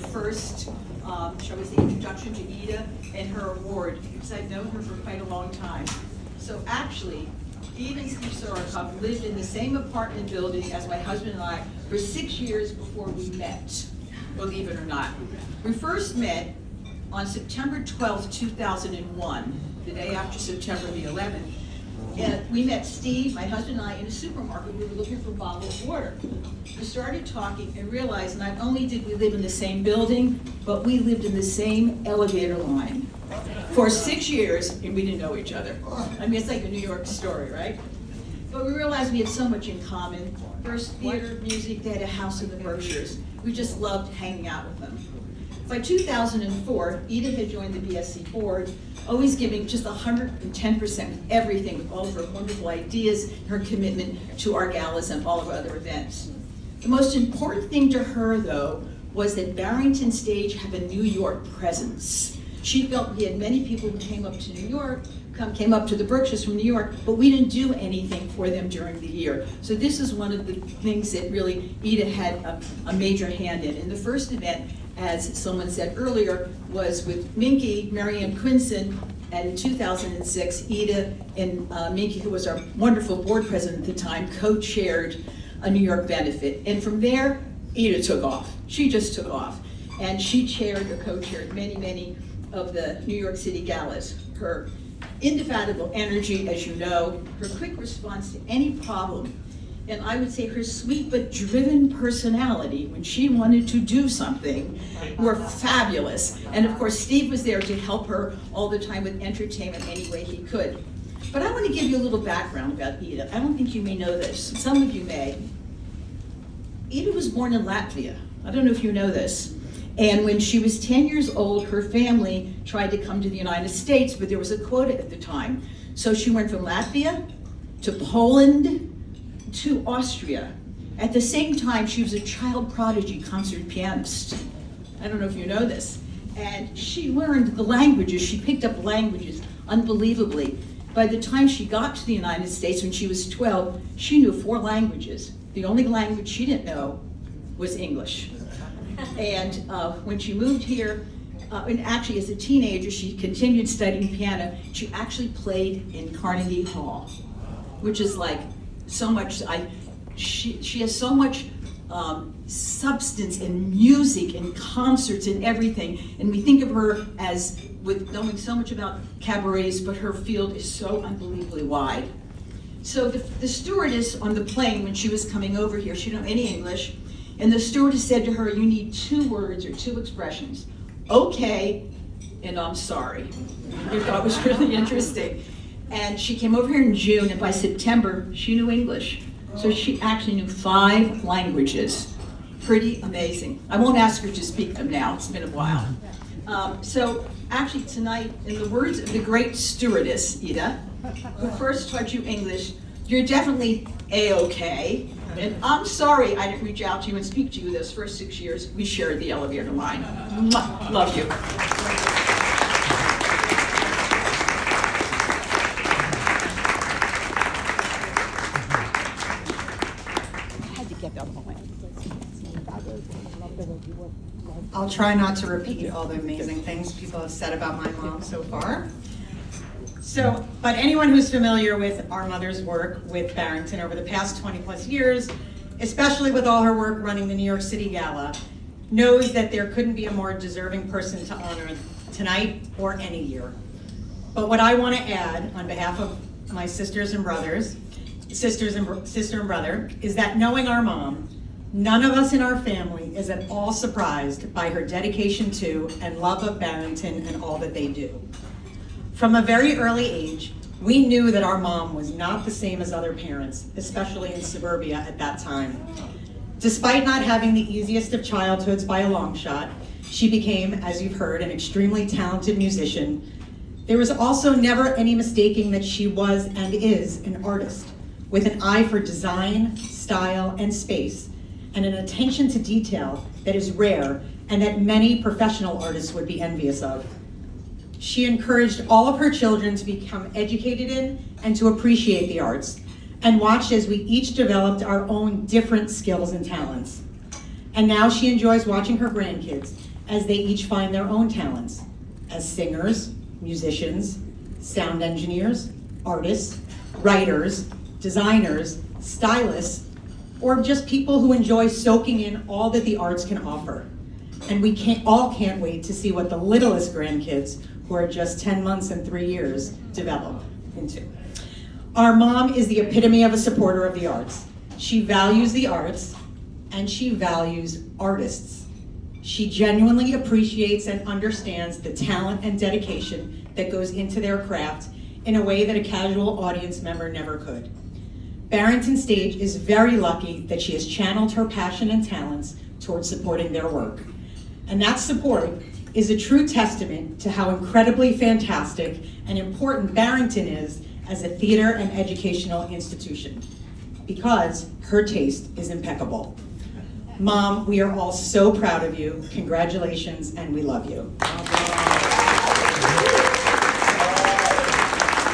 first, shall we say, introduction to Ida and her award, because I've known her for quite a long time. So actually, Ida and Steve Sorokoff lived in the same apartment building as my husband and I for 6 years before we met, believe it or not. We first met on September 12th, 2001, the day after September the 11th. And we met Steve, my husband and I, in a supermarket. We were looking for bottled water. We started talking and realized not only did we live in the same building, but we lived in the same elevator line for 6 years, and we didn't know each other. I mean, it's like a New York story, right? But we realized we had so much in common. First, theater, music. They had a house in the Berkshires. We just loved hanging out with them. By 2004, Ida had joined the BSC board, always giving just 110% with everything, with all of her wonderful ideas, her commitment to our galas and all of our other events. The most important thing to her, though, was that Barrington Stage had a New York presence. She felt we had many people who came up to New York, came up to the Berkshires from New York, but we didn't do anything for them during the year. So this is one of the things that really Ida had a major hand in. And the first event, as someone said earlier, was with Minky, Marianne Quinson, and in 2006, Ida and Minky, who was our wonderful board president at the time, co-chaired a New York benefit. And from there, Ida took off. She just took off. And she chaired or co-chaired many, many of the New York City galas. Her indefatigable energy, as you know, her quick response to any problem, and I would say her sweet but driven personality when she wanted to do something were fabulous. And of course, Steve was there to help her all the time with entertainment any way he could. But I want to give you a little background about Ida. I don't think you may know this. Some of you may. Ida was born in Latvia. I don't know if you know this. And when she was 10 years old, her family tried to come to the United States, but there was a quota at the time. So she went from Latvia to Poland to Austria. At the same time, she was a child prodigy concert pianist. I don't know if you know this. And she learned the languages. She picked up languages unbelievably. By the time she got to the United States when she was 12, she knew 4 languages. The only language she didn't know was English. And when she moved here, and actually as a teenager, she continued studying piano. She actually played in Carnegie Hall, which is like so much. She has so much substance in music and concerts and everything. And we think of her as with knowing so much about cabarets, but her field is so unbelievably wide. So the stewardess on the plane, when she was coming over here, she didn't know any English. And the stewardess said to her, you need 2 words or 2 expressions. Okay, and I'm sorry. Which I thought was really interesting. And she came over here in June, and by September, she knew English. So she actually knew 5 languages. Pretty amazing. I won't ask her to speak them now, it's been a while. So actually tonight, in the words of the great stewardess, Ida, who first taught you English, you're definitely A-okay. And I'm sorry I didn't reach out to you and speak to you those first 6 years we shared the elevator line. Mwah. Love you. I'll try not to repeat all the amazing things people have said about my mom so far. But anyone who's familiar with our mother's work with Barrington over the past 20 plus years, especially with all her work running the New York City Gala, knows that there couldn't be a more deserving person to honor tonight or any year. But what I want to add on behalf of my sister and brother, is that knowing our mom, none of us in our family is at all surprised by her dedication to and love of Barrington and all that they do. From a very early age, we knew that our mom was not the same as other parents, especially in suburbia at that time. Despite not having the easiest of childhoods by a long shot, she became, as you've heard, an extremely talented musician. There was also never any mistaking that she was and is an artist, with an eye for design, style, and space, and an attention to detail that is rare and that many professional artists would be envious of. She encouraged all of her children to become educated in and to appreciate the arts, and watched as we each developed our own different skills and talents. And now she enjoys watching her grandkids as they each find their own talents as singers, musicians, sound engineers, artists, writers, designers, stylists, or just people who enjoy soaking in all that the arts can offer. And we can't wait to see what the littlest grandkids, who are just 10 months and 3 years, develop into. Our mom is the epitome of a supporter of the arts. She values the arts, and she values artists. She genuinely appreciates and understands the talent and dedication that goes into their craft in a way that a casual audience member never could. Barrington Stage is very lucky that she has channeled her passion and talents towards supporting their work. And that support is a true testament to how incredibly fantastic and important Barrington is as a theater and educational institution, because her taste is impeccable. Mom, we are all so proud of you. Congratulations, and we love you.